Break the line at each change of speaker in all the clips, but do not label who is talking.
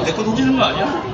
내 거 녹이는 거 아니야?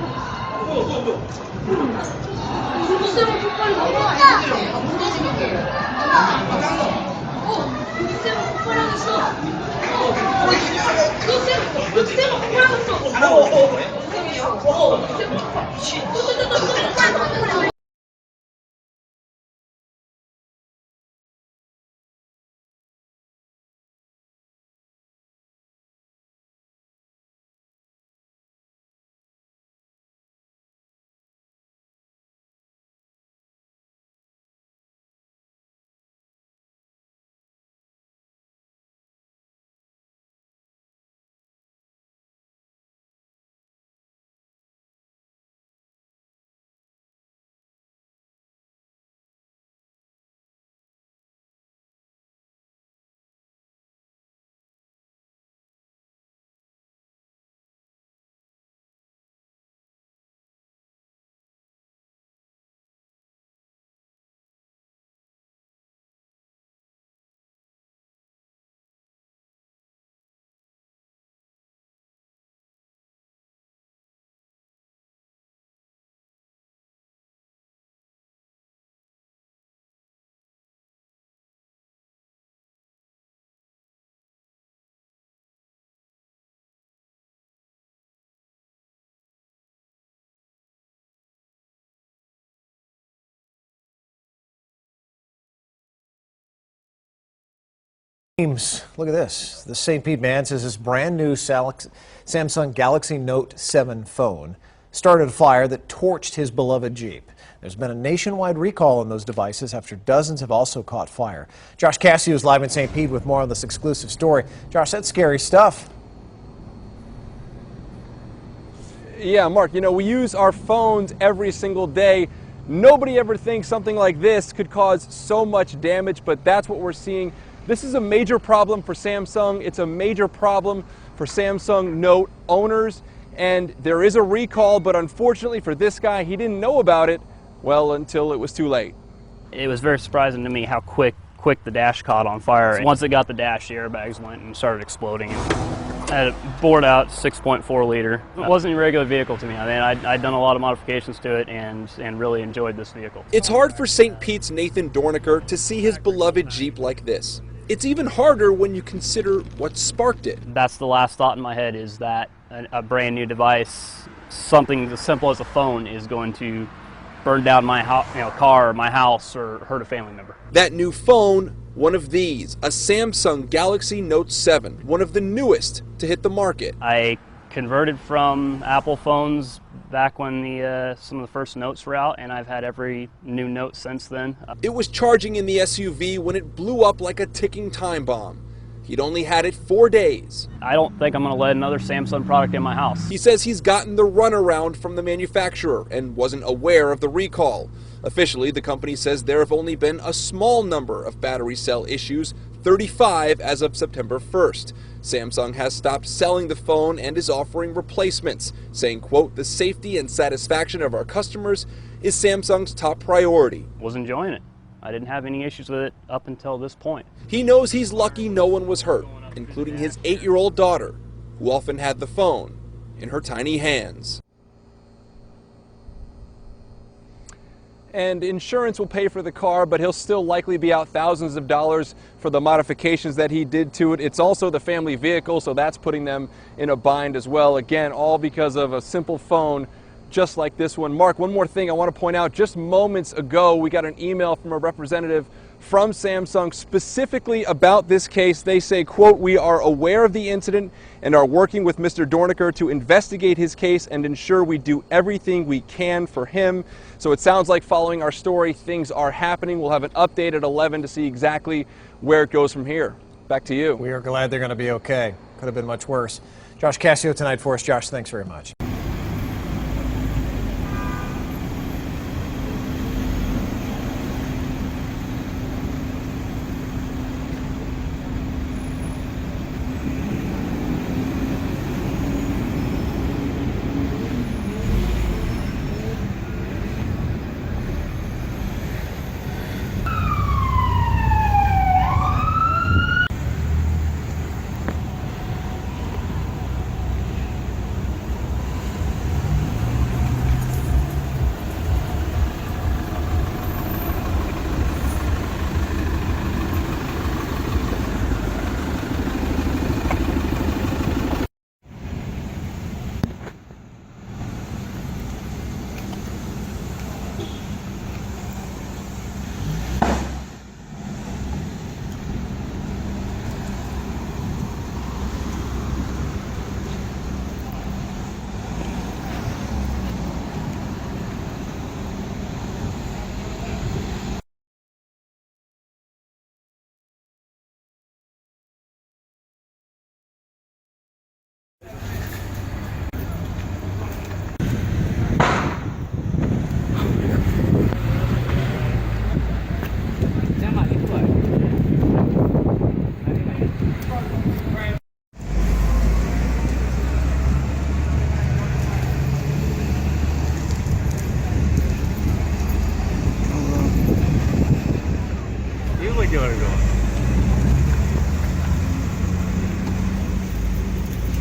Look at this. The St. Pete man says his brand new Samsung Galaxy Note 7 phone started a fire that torched his beloved Jeep. There's been a nationwide recall on those devices after dozens have also caught fire. Josh Cassio is live in St. Pete with more on this exclusive story. Josh, that's scary stuff.
Yeah, Mark, you know, we use our phones every single day. Nobody ever thinks something like this could cause so much damage, but that's what we're seeing. This is a major problem for Samsung. It's a major problem for Samsung Note owners, and there is a recall, but unfortunately for this guy, he didn't know about it, well, until it was too late.
It was very surprising to me how quick the dash caught on fire. Once it got the dash, the airbags went and started exploding. I had a bored out 6.4 liter. It wasn't a regular vehicle to me. I mean, I'd done a lot of modifications to it and really enjoyed this vehicle.
It's hard for St. Pete's Nathan Dorniker to see his beloved Jeep like this. It's even harder when you consider what sparked it.
That's the last thought in my head, is that a brand new device, something as simple as a phone, is going to burn down my car, my house, or hurt a family member.
That new phone, one of these, a Samsung Galaxy Note 7, one of the newest to hit the market.
I converted from Apple phones back when some of the first Notes were out, and I've had every new Note since then.
It was charging in the SUV when it blew up like a ticking time bomb. He'd only had it 4 days.
I don't think I'm going to let another Samsung product in my house.
He says he's gotten the runaround from the manufacturer and wasn't aware of the recall. Officially, the company says there have only been a small number of battery cell issues, 35 as of September 1st. Samsung has stopped selling the phone and is offering replacements, saying, quote, "The safety and satisfaction of our customers is Samsung's top priority."
Was enjoying it. I didn't have any issues with it up until this point.
He knows he's lucky no one was hurt, including his 8-year-old daughter, who often had the phone in her tiny hands. And insurance will pay for the car, but he'll still likely be out thousands of dollars for the modifications that he did to it. It's also the family vehicle, so that's putting them in a bind as well. Again, all because of a simple phone just like this one. Mark, one more thing I want to point out. Just moments ago, we got an email from a representative from Samsung specifically about this case. They say, quote, "We are aware of the incident and are working with Mr. Dorniker to investigate his case and ensure we do everything we can for him." So it sounds like, following our story, things are happening. We'll have an update at 11 to see exactly where it goes from here. Back to you.
We are glad they're going to be okay. Could have been much worse. Josh Cassio tonight for us. Josh, thanks very much.
말고.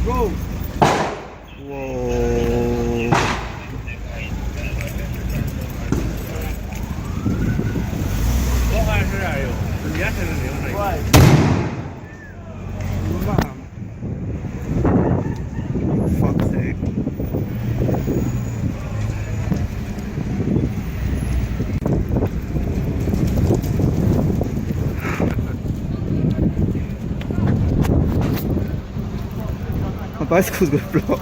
고! 와. Fuck's sake. My bicycle's gonna blow up.